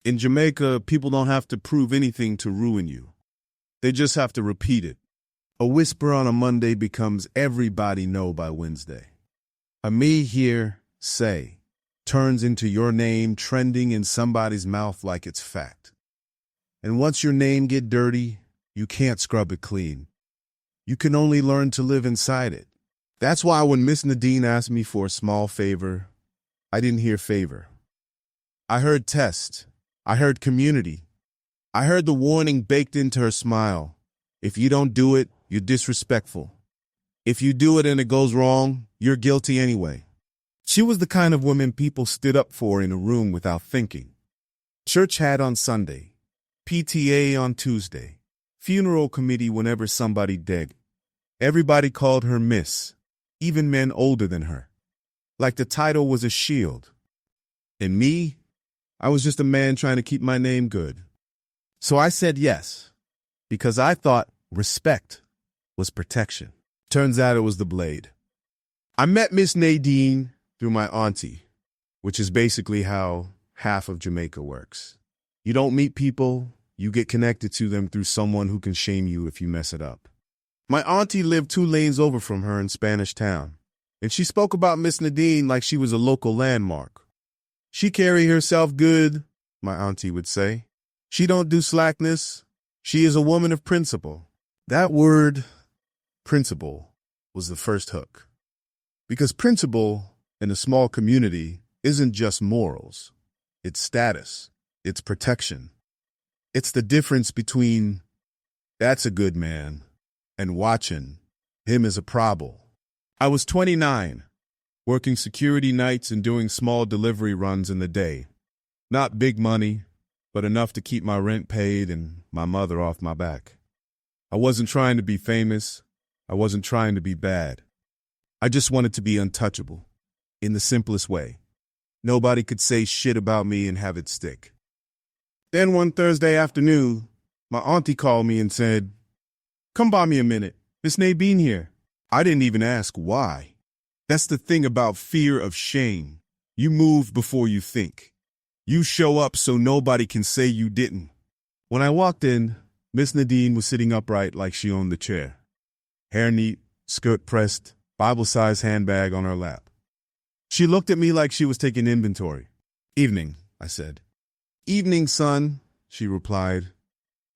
In Jamaica, people don't have to prove anything to ruin you. They just have to repeat it. A whisper on a Monday becomes everybody know by Wednesday. A me here, say, turns into your name trending in somebody's mouth like it's fact. And once your name get dirty, you can't scrub it clean. You can only learn to live inside it. That's why when Miss Nadine asked me for a small favor, I didn't hear favor. I heard test. I heard community. I heard the warning baked into her smile. If you don't do it, you're disrespectful. If you do it and it goes wrong, you're guilty anyway. She was the kind of woman people stood up for in a room without thinking. Church hat on Sunday, PTA on Tuesday, funeral committee whenever somebody dead. Everybody called her Miss, even men older than her. Like the title was a shield. And me, I was just a man trying to keep my name good. So I said yes, because I thought respect was protection. Turns out it was the blade. I met Miss Nadine through my auntie, which is basically how half of Jamaica works. You don't meet people, you get connected to them through someone who can shame you if you mess it up. My auntie lived 2 lanes over from her in Spanish Town, and she spoke about Miss Nadine like she was a local landmark. She carry herself good, my auntie would say. She don't do slackness. She is a woman of principle. That word, principle, was the first hook. Because principle in a small community isn't just morals. It's status. It's protection. It's the difference between that's a good man and watching him as a problem. I was 29, working security nights and doing small delivery runs in the day. Not big money, but enough to keep my rent paid and my mother off my back. I wasn't trying to be famous. I wasn't trying to be bad. I just wanted to be untouchable, in the simplest way. Nobody could say shit about me and have it stick. Then one Thursday afternoon, my auntie called me and said, "Come by me a minute, Miss Nadine here." I didn't even ask why. That's the thing about fear of shame. You move before you think. You show up so nobody can say you didn't. When I walked in, Miss Nadine was sitting upright like she owned the chair. Hair neat, skirt pressed, Bible-sized handbag on her lap. She looked at me like she was taking inventory. "Evening," I said. "Evening, son," she replied.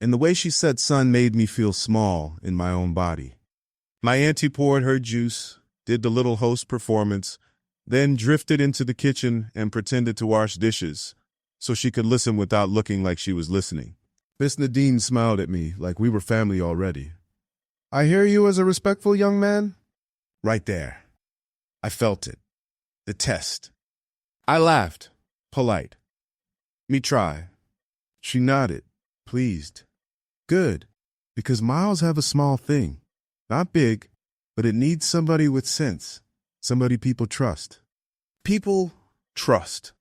And the way she said son made me feel small in my own body. My auntie poured her juice, did the little host performance, then drifted into the kitchen and pretended to wash dishes so she could listen without looking like she was listening. Miss Nadine smiled at me like we were family already. "I hear you as a respectful young man?" Right there. I felt it. The test. I laughed, polite. "Me try." She nodded, pleased. "Good, because Miles have a small thing. Not big, but it needs somebody with sense, somebody people trust." People trust.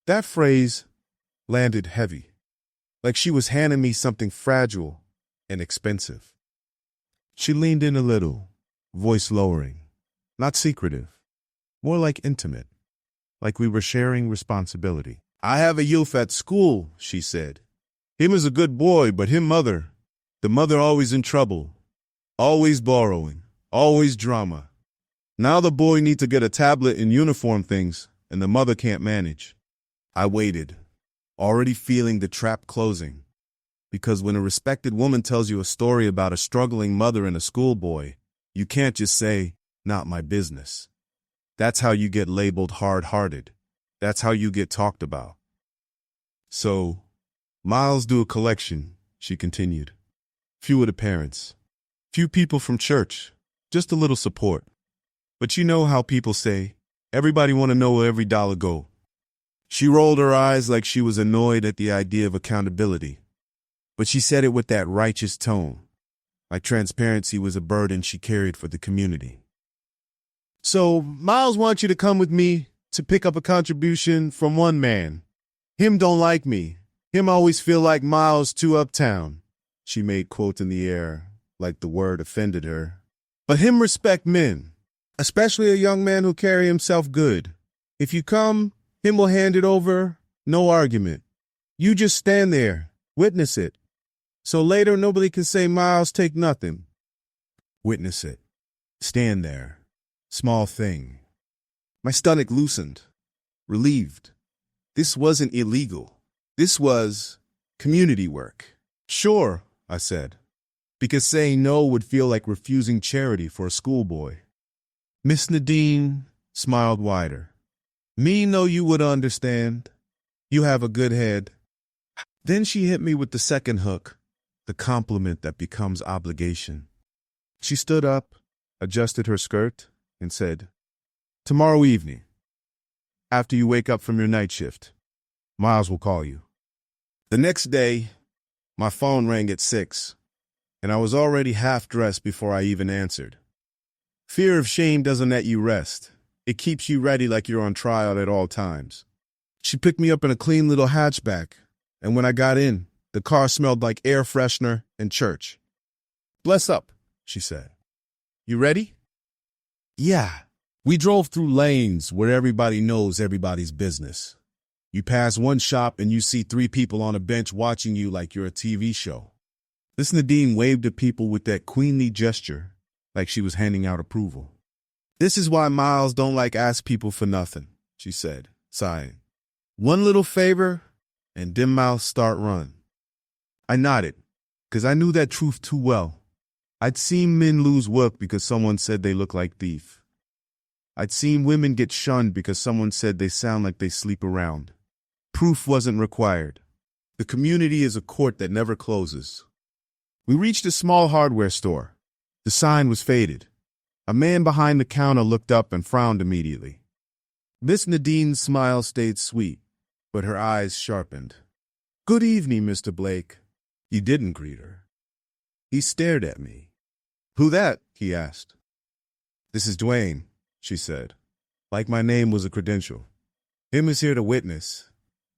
That phrase landed heavy, like she was handing me something fragile and expensive. She leaned in a little, voice lowering, not secretive, more like intimate, like we were sharing responsibility. "I have a youth at school," she said. "Him is a good boy, but the mother always in trouble. Always borrowing, always drama. Now the boy needs to get a tablet and uniform things, and the mother can't manage." I waited, already feeling the trap closing. Because when a respected woman tells you a story about a struggling mother and a schoolboy, you can't just say, "Not my business." That's how you get labeled hard-hearted. That's how you get talked about. "So, Miles do a collection," she continued. "Few of the parents. Few people from church, just a little support. But you know how people say, everybody want to know where every dollar go." She rolled her eyes like she was annoyed at the idea of accountability. But she said it with that righteous tone, like transparency was a burden she carried for the community. "So, Miles wants you to come with me to pick up a contribution from one man. Him don't like me. Him always feel like Miles too uptown." She made quote in the air, like the word offended her. "But him respect men, especially a young man who carry himself good. If you come, him will hand it over, no argument. You just stand there, witness it. So later nobody can say Miles take nothing. Witness it. Stand there. Small thing. My stomach loosened. Relieved. This wasn't illegal. This was community work. Sure, I said, because saying no would feel like refusing charity for a schoolboy. Miss Nadine smiled wider. Me know you would understand. You have a good head. Then she hit me with the second hook, the compliment that becomes obligation. She stood up, adjusted her skirt, and said, "Tomorrow evening, after you wake up from your night shift, Miles will call you." The next day, my phone rang at 6, and I was already half-dressed before I even answered. Fear of shame doesn't let you rest. It keeps you ready like you're on trial at all times. She picked me up in a clean little hatchback, and when I got in, the car smelled like air freshener and church. "Bless up," she said. "You ready?" "Yeah." We drove through lanes where everybody knows everybody's business. You pass one shop and you see 3 people on a bench watching you like you're a TV show. Miss Nadine waved at people with that queenly gesture, like she was handing out approval. "This is why Miles don't like ask people for nothing," she said, sighing. "One little favor, and them mouths start run." I nodded, because I knew that truth too well. I'd seen men lose work because someone said they look like thief. I'd seen women get shunned because someone said they sound like they sleep around. Proof wasn't required. The community is a court that never closes. We reached a small hardware store. The sign was faded. A man behind the counter looked up and frowned immediately. Miss Nadine's smile stayed sweet, but her eyes sharpened. "Good evening, Mr. Blake." He didn't greet her. He stared at me. "Who that?" he asked. "This is Dwayne," she said, like my name was a credential. "Him is here to witness,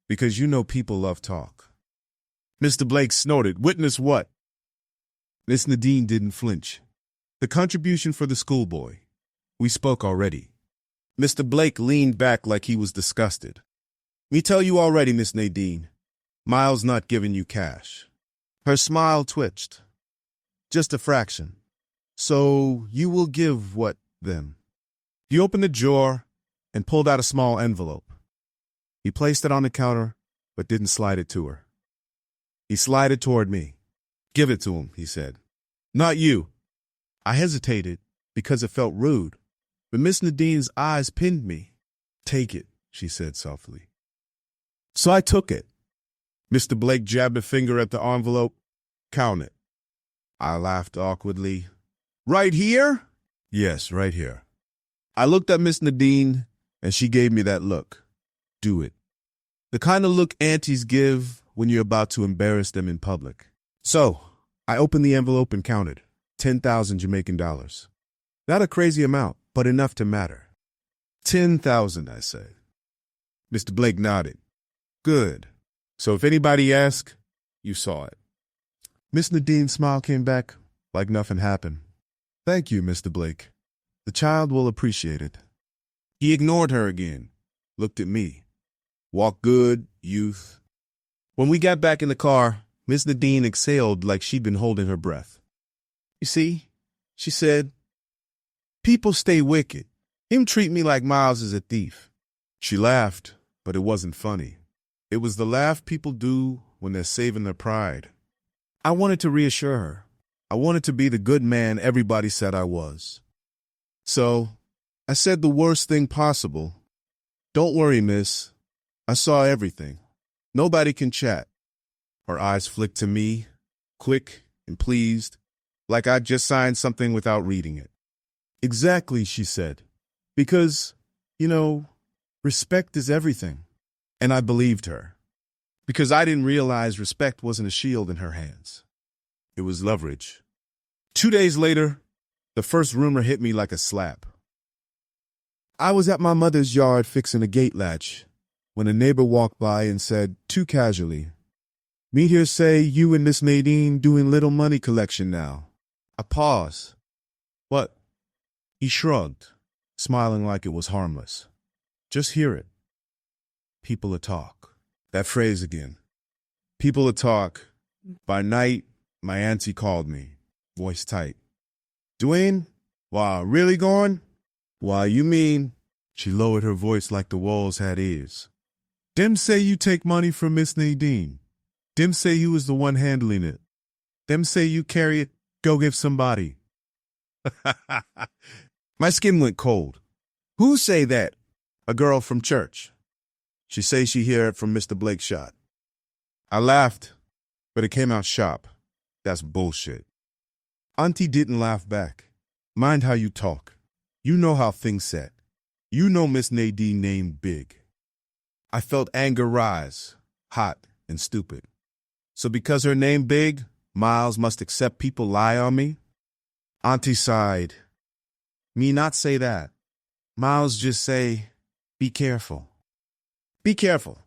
because you know people love talk." Mr. Blake snorted. "Witness what?" Miss Nadine didn't flinch. "The contribution for the schoolboy. We spoke already." Mr. Blake leaned back like he was disgusted. "Me tell you already, Miss Nadine. Miles not giving you cash." Her smile twitched. "Just a fraction. So you will give what, then?" He opened the drawer and pulled out a small envelope. He placed it on the counter, but didn't slide it to her. He slid toward me. "Give it to him," he said. "Not you." I hesitated because it felt rude, but Miss Nadine's eyes pinned me. "Take it," she said softly. So I took it. Mr. Blake jabbed a finger at the envelope. "Count it." I laughed awkwardly. "Right here?" "Yes, right here." I looked at Miss Nadine, and she gave me that look. Do it. The kind of look aunties give when you're about to embarrass them in public. So, I opened the envelope and counted. 10,000 Jamaican dollars. Not a crazy amount, but enough to matter. 10,000, I said. Mr. Blake nodded. Good. So if anybody asks, you saw it. Miss Nadine's smile came back like nothing happened. Thank you, Mr. Blake. The child will appreciate it. He ignored her again, looked at me. Walk good, youth. When we got back in the car, Miss Nadine exhaled like she'd been holding her breath. You see, she said, people stay wicked. Him treat me like Miles is a thief. She laughed, but it wasn't funny. It was the laugh people do when they're saving their pride. I wanted to reassure her. I wanted to be the good man everybody said I was. So, I said the worst thing possible. Don't worry, miss. I saw everything. Nobody can chat. Her eyes flicked to me, quick and pleased, like I'd just signed something without reading it. Exactly, she said. Because, respect is everything. And I believed her. Because I didn't realize respect wasn't a shield in her hands. It was leverage. 2 days later, the first rumor hit me like a slap. I was at my mother's yard fixing a gate latch when a neighbor walked by and said, too casually, "Me here say you and Miss Nadine doing little money collection now." I paused. What? He shrugged, smiling like it was harmless. Just hear it. People are talk. That phrase again. People would talk. By night, my auntie called me, voice tight. Dwayne? Wow, really gone? Why, you mean? She lowered her voice like the walls had ears. Dem say you take money from Miss Nadine. Dem say you was the one handling it. Them say you carry it, go give somebody. My skin went cold. Who say that? A girl from church. She say she hear it from Mr. Blake's shot. I laughed, but it came out sharp. That's bullshit. Auntie didn't laugh back. Mind how you talk. You know how things set. You know Miss Nadine named big. I felt anger rise, hot and stupid. So because her name big, Miles must accept people lie on me? Auntie sighed. Me not say that. Miles just say, be careful. Be careful.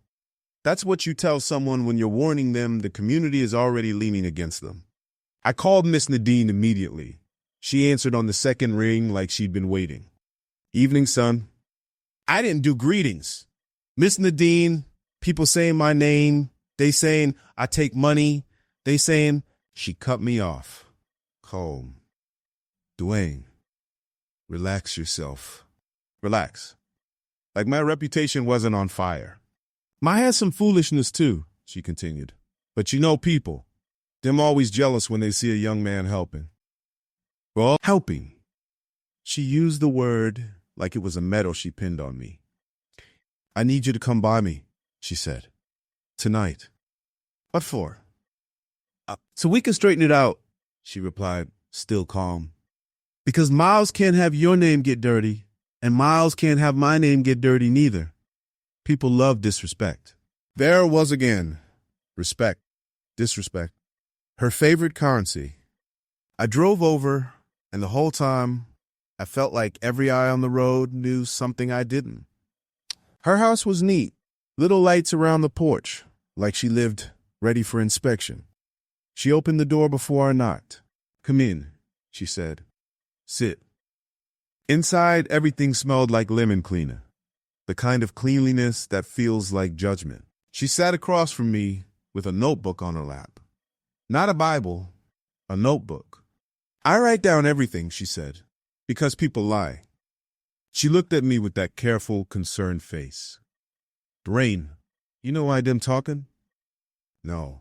That's what you tell someone when you're warning them the community is already leaning against them. I called Miss Nadine immediately. She answered on the second ring like she'd been waiting. Evening, son. I didn't do greetings. Miss Nadine, people saying my name, they saying I take money, they saying she cut me off. Calm. Dwayne, relax yourself. Relax. Like my reputation wasn't on fire. I had some foolishness too, she continued. But you know people, them always jealous when they see a young man helping. Well, helping. She used the word like it was a medal she pinned on me. I need you to come by me, she said. Tonight. What for? So we can straighten it out, she replied, still calm. Because Miles can't have your name get dirty, and Miles can't have my name get dirty neither. People love disrespect. There it was again. Respect. Disrespect. Her favorite currency. I drove over, and the whole time, I felt like every eye on the road knew something I didn't. Her house was neat. Little lights around the porch, like she lived ready for inspection. She opened the door before I knocked. Come in, she said. Sit. Inside, everything smelled like lemon cleaner, the kind of cleanliness that feels like judgment. She sat across from me with a notebook on her lap. Not a Bible, a notebook. I write down everything, she said, because people lie. She looked at me with that careful, concerned face. Dwayne, you know why them talking? No.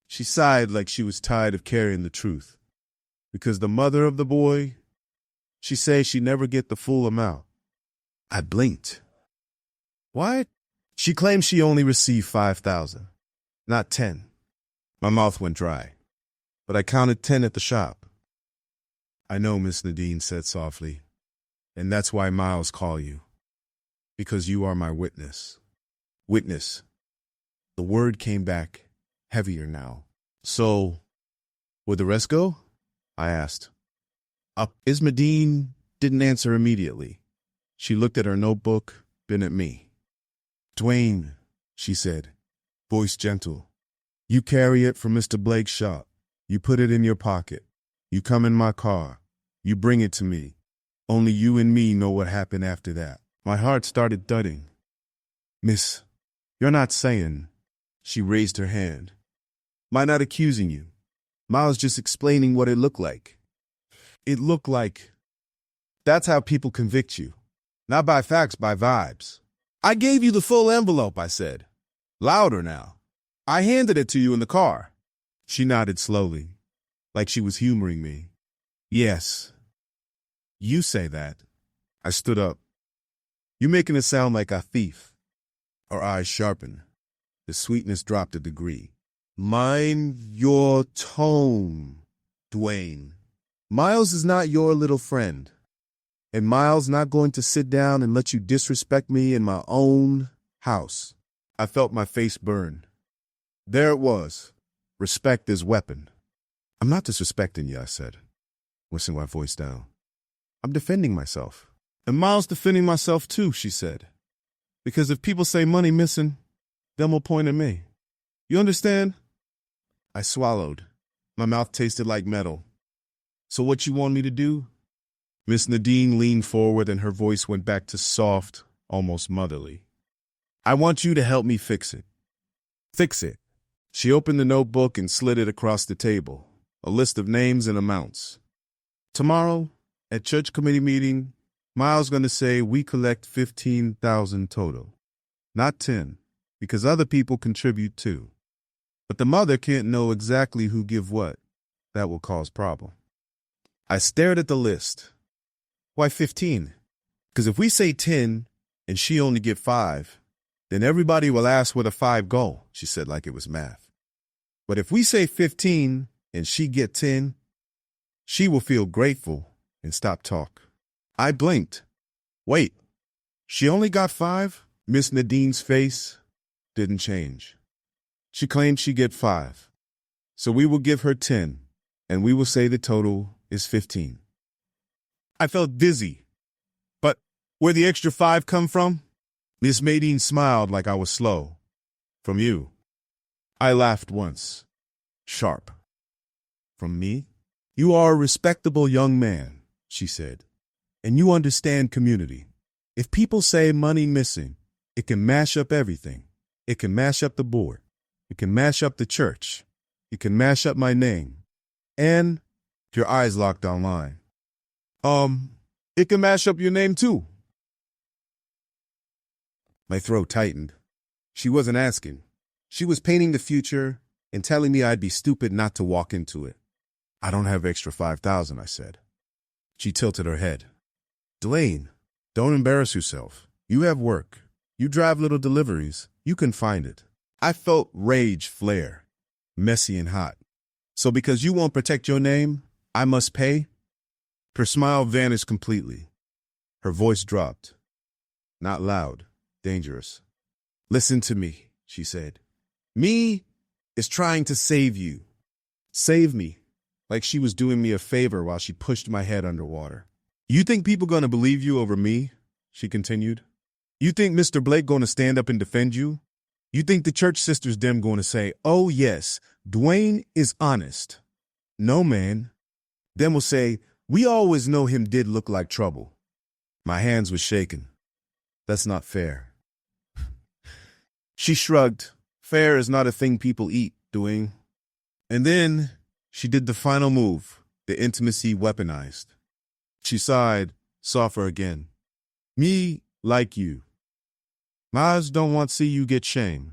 She sighed like she was tired of carrying the truth. Because the mother of the boy, she say she never get the full amount. I blinked. What? She claimed she only received 5,000, not 10. My mouth went dry, but I counted 10 at the shop. I know, Miss Nadine said softly, and that's why Miles call you. Because you are my witness. Witness. The word came back, heavier now. So, would the rest go? I asked. Nadine didn't answer immediately. She looked at her notebook, then at me. Dwayne, she said, voice gentle. You carry it from Mr. Blake's shop. You put it in your pocket. You come in my car. You bring it to me. Only you and me know what happened after that. My heart started thudding. Miss, you're not saying. She raised her hand. I'm not accusing you. Miles just explaining what it looked like. It looked like. That's how people convict you. Not by facts, by vibes. I gave you the full envelope, I said. Louder now. I handed it to you in the car. She nodded slowly, like she was humoring me. Yes. You say that. I stood up. You making it sound like a thief. Her eyes sharpened. The sweetness dropped a degree. Mind your tone, Dwayne. Miles is not your little friend. And Miles not going to sit down and let you disrespect me in my own house. I felt my face burn. There it was. Respect is weapon. I'm not disrespecting you, I said, whistling my voice down. I'm defending myself. And Miles defending myself too, she said. Because if people say money missing, then will point at me. You understand? I swallowed. My mouth tasted like metal. So what you want me to do? Miss Nadine leaned forward and her voice went back to soft, almost motherly. I want you to help me fix it. Fix it. She opened the notebook and slid it across the table, a list of names and amounts. Tomorrow, at church committee meeting, Miles going to say we collect 15,000 total. Not 10, because other people contribute too. But the mother can't know exactly who give what. That will cause problem. I stared at the list. Why 15? Because if we say 10 and she only get 5, then everybody will ask where the 5 go, she said like it was math. But if we say 15 and she get 10, she will feel grateful and stop talk. I blinked. Wait, she only got 5? Miss Nadine's face didn't change. She claimed she get 5. So we will give her 10, and we will say the total is 15. I felt dizzy. But where the extra 5 come from? Miss Nadine smiled like I was slow. From you. I laughed once. Sharp. From me? You are a respectable young man, she said, and you understand community. If people say money missing, it can mash up everything. It can mash up the board. It can mash up the church. It can mash up my name. And your eyes locked online. It can mash up your name too. My throat tightened. She wasn't asking. She was painting the future and telling me I'd be stupid not to walk into it. I don't have extra 5,000, I said. She tilted her head. Dwayne, don't embarrass yourself. You have work. You drive little deliveries. You can find it. I felt rage flare, messy and hot. So because you won't protect your name, I must pay? Her smile vanished completely. Her voice dropped. Not loud, dangerous. Listen to me, she said. Me is trying to save you. Save me, like she was doing me a favor while she pushed my head underwater. You think people gonna believe you over me? She continued. You think Mr. Blake gonna stand up and defend you? You think the church sisters them gonna say, oh yes, Dwayne is honest? No, man. Them will say, we always know him did look like trouble. My hands were shaking. That's not fair. She shrugged. Fair is not a thing people eat, Dwayne. And then she did the final move, the intimacy weaponized. She sighed, softer again. Me like you. Miles don't want to see you get shamed.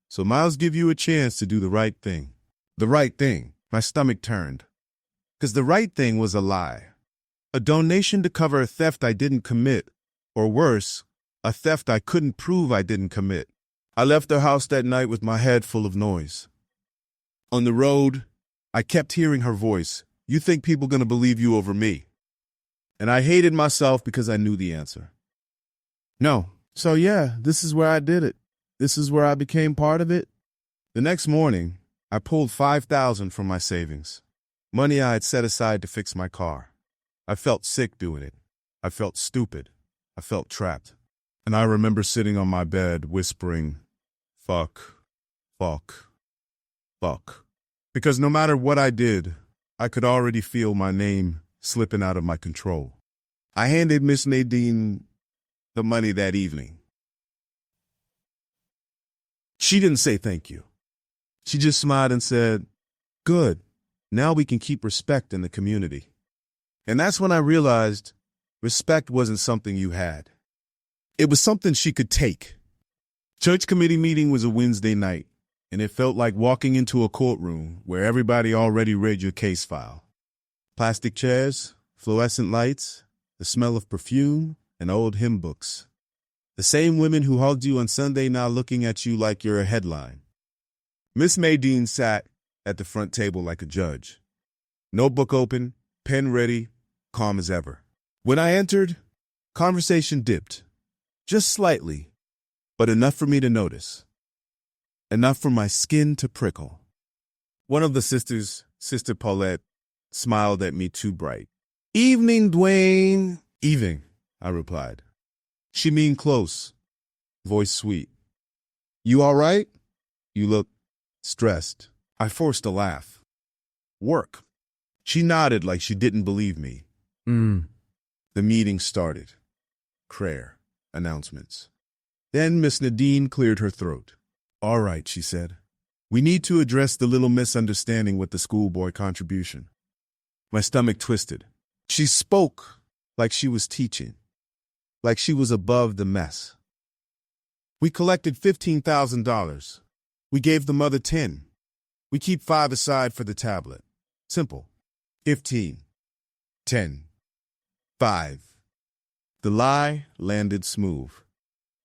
So Miles give you a chance to do the right thing. The right thing. My stomach turned. Because the right thing was a lie. A donation to cover a theft I didn't commit. Or worse, a theft I couldn't prove I didn't commit. I left the house that night with my head full of noise. On the road, I kept hearing her voice. You think people gonna believe you over me? And I hated myself because I knew the answer. No. So yeah, this is where I did it. This is where I became part of it. The next morning, I pulled 5,000 from my savings. Money I had set aside to fix my car. I felt sick doing it. I felt stupid. I felt trapped. And I remember sitting on my bed whispering, fuck, fuck, fuck. Because no matter what I did, I could already feel my name slipping out of my control. I handed Miss Nadine the money that evening. She didn't say thank you. She just smiled and said, good, now we can keep respect in the community. And that's when I realized respect wasn't something you had. It was something she could take. Church committee meeting was a Wednesday night, and it felt like walking into a courtroom where everybody already read your case file. Plastic chairs, fluorescent lights, the smell of perfume, and old hymn books. The same women who hugged you on Sunday now looking at you like you're a headline. Miss Nadine sat at the front table like a judge. Notebook open, pen ready, calm as ever. When I entered, conversation dipped. Just slightly, but enough for me to notice. Enough for my skin to prickle. One of the sisters, Sister Paulette, smiled at me too bright. Evening, Dwayne. Evening, I replied. She mean close. Voice sweet. You all right? You look stressed. I forced a laugh. Work. She nodded like she didn't believe me. The meeting started. Prayer. Announcements. Then Miss Nadine cleared her throat. All right, she said. We need to address the little misunderstanding with the schoolboy contribution. My stomach twisted. She spoke like she was teaching, like she was above the mess. We collected $15,000. We gave the mother 10. We keep 5 aside for the tablet. Simple. 15. 10. 5. The lie landed smooth.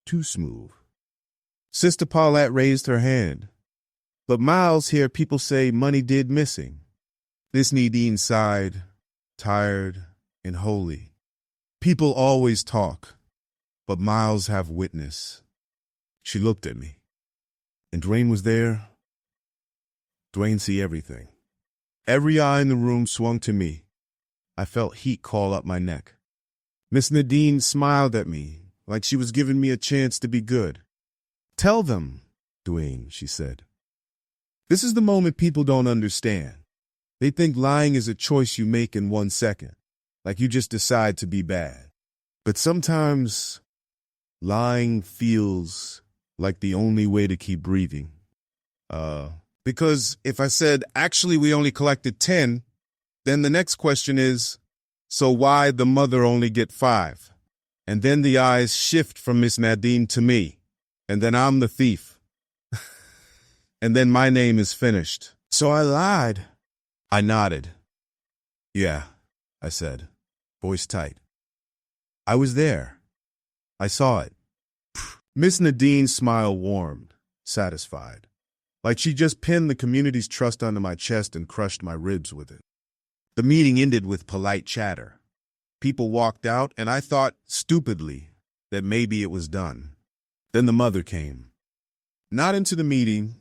Too smooth. Sister Paulette raised her hand. But Miles hear people say money did missing. Miss Nadine sighed, tired and holy. People always talk, but Miles have witness. She looked at me. And Dwayne was there. Dwayne see everything. Every eye in the room swung to me. I felt heat call up my neck. Miss Nadine smiled at me, like she was giving me a chance to be good. Tell them, Dwayne, she said. This is the moment people don't understand. They think lying is a choice you make in 1 second, like you just decide to be bad. But sometimes lying feels like the only way to keep breathing. Because if I said, actually, we only collected 10, then the next question is, so why the mother only get 5? And then the eyes shift from Miss Nadine to me, and then I'm the thief. And then my name is finished. So I lied. I nodded. Yeah, I said, voice tight. I was there. I saw it. Miss Nadine's smile warmed, satisfied, like she just pinned the community's trust onto my chest and crushed my ribs with it. The meeting ended with polite chatter. People walked out, and I thought, stupidly, that maybe it was done. Then the mother came. Not into the meeting,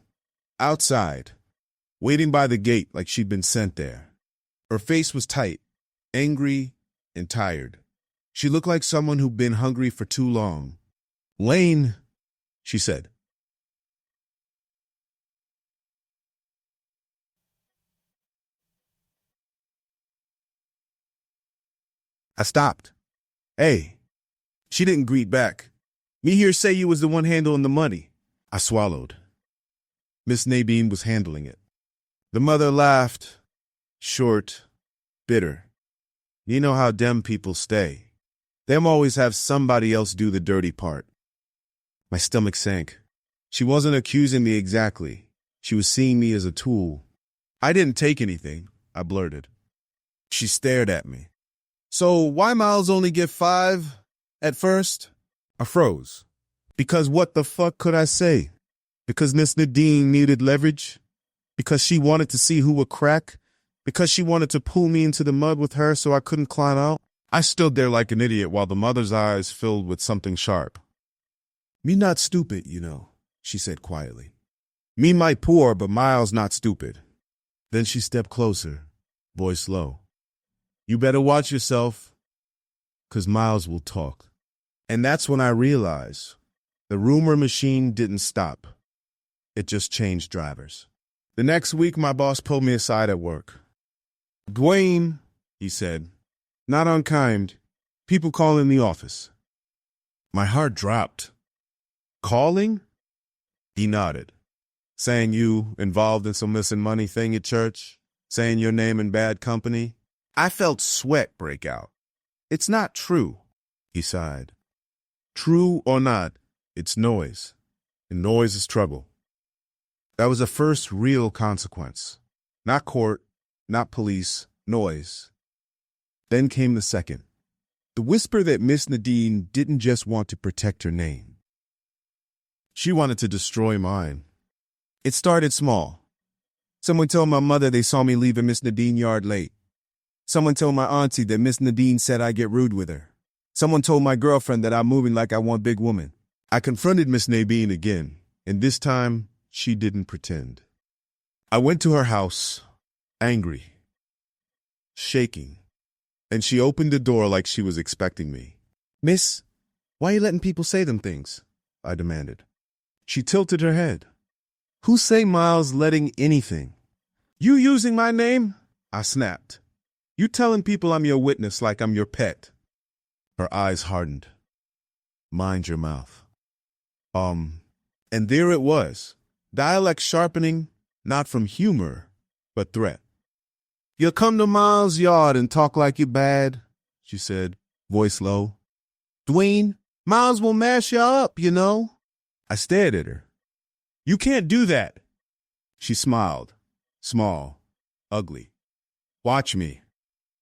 outside, waiting by the gate like she'd been sent there. Her face was tight, angry, and tired. She looked like someone who'd been hungry for too long. Lane, she said. I stopped. Hey. She didn't greet back. Me hear say you was the one handling the money. I swallowed. Miss Nadine was handling it. The mother laughed, short, bitter. You know how dem people stay. Them always have somebody else do the dirty part. My stomach sank. She wasn't accusing me exactly. She was seeing me as a tool. I didn't take anything, I blurted. She stared at me. So why Miles only get 5 at first? I froze. Because what the fuck could I say? Because Miss Nadine needed leverage? Because she wanted to see who would crack? Because she wanted to pull me into the mud with her so I couldn't climb out? I stood there like an idiot while the mother's eyes filled with something sharp. Me not stupid, you know, she said quietly. Me might poor, but Miles not stupid. Then she stepped closer, voice low. You better watch yourself, 'cause Miles will talk. And that's when I realized the rumor machine didn't stop. It just changed drivers. The next week, my boss pulled me aside at work. Dwayne, he said, not unkind, people call in the office. My heart dropped. Calling? He nodded. Saying you involved in some missing money thing at church? Saying your name in bad company? I felt sweat break out. It's not true, he sighed. True or not, it's noise. And noise is trouble. That was the first real consequence. Not court, not police, noise. Then came the second. The whisper that Miss Nadine didn't just want to protect her name. She wanted to destroy mine. It started small. Someone told my mother they saw me leaving Miss Nadine's yard late. Someone told my auntie that Miss Nadine said I get rude with her. Someone told my girlfriend that I'm moving like I want big woman. I confronted Miss Nadine again, and this time she didn't pretend. I went to her house, angry, shaking, and she opened the door like she was expecting me. Miss, why are you letting people say them things? I demanded. She tilted her head. Who say Miles letting anything? You using my name? I snapped. You telling people I'm your witness like I'm your pet. Her eyes hardened. Mind your mouth. And there it was. Dialect sharpening, not from humor, but threat. "You'll come to Miles' yard and talk like you're bad," she said, voice low. "Dwayne, Miles will mash you up, you know." I stared at her. "You can't do that." She smiled, small, ugly. "Watch me."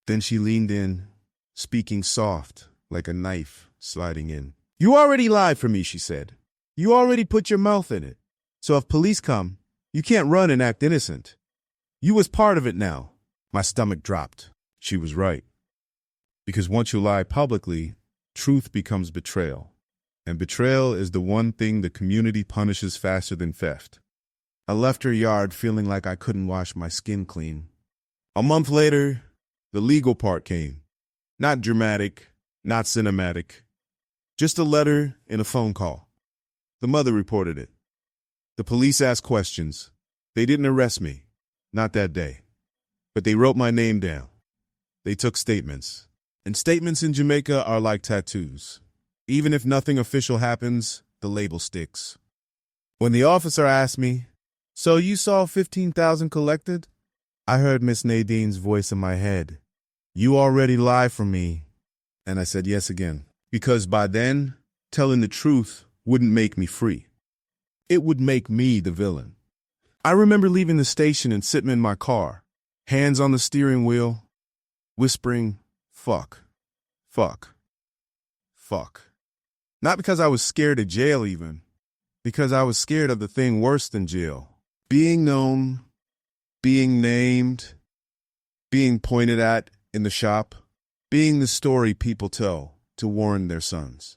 Then she leaned in, speaking soft, like a knife sliding in. "You already lied for me," she said. "You already put your mouth in it. So if police come, you can't run and act innocent. You was part of it now." My stomach dropped. She was right. Because once you lie publicly, truth becomes betrayal. And betrayal is the one thing the community punishes faster than theft. I left her yard feeling like I couldn't wash my skin clean. A month later, the legal part came. Not dramatic, not cinematic. Just a letter and a phone call. The mother reported it. The police asked questions. They didn't arrest me. Not that day. But they wrote my name down. They took statements. And statements in Jamaica are like tattoos. Even if nothing official happens, the label sticks. When the officer asked me, "So you saw 15,000 collected?" I heard Miss Nadine's voice in my head. "You already lied for me." And I said yes again. Because by then, telling the truth wouldn't make me free. It would make me the villain. I remember leaving the station and sitting in my car, hands on the steering wheel, whispering, "Fuck, fuck, fuck." Not because I was scared of jail even, because I was scared of the thing worse than jail. Being known, being named, being pointed at in the shop, being the story people tell to warn their sons.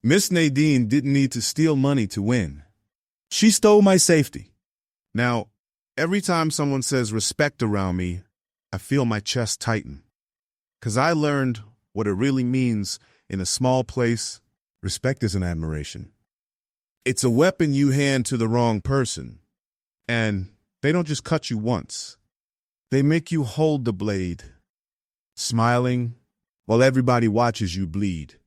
Miss Nadine didn't need to steal money to win. She stole my safety. Now, every time someone says respect around me, I feel my chest tighten. 'Cause I learned what it really means in a small place. Respect isn't admiration. It's a weapon you hand to the wrong person. And they don't just cut you once. They make you hold the blade, smiling while everybody watches you bleed.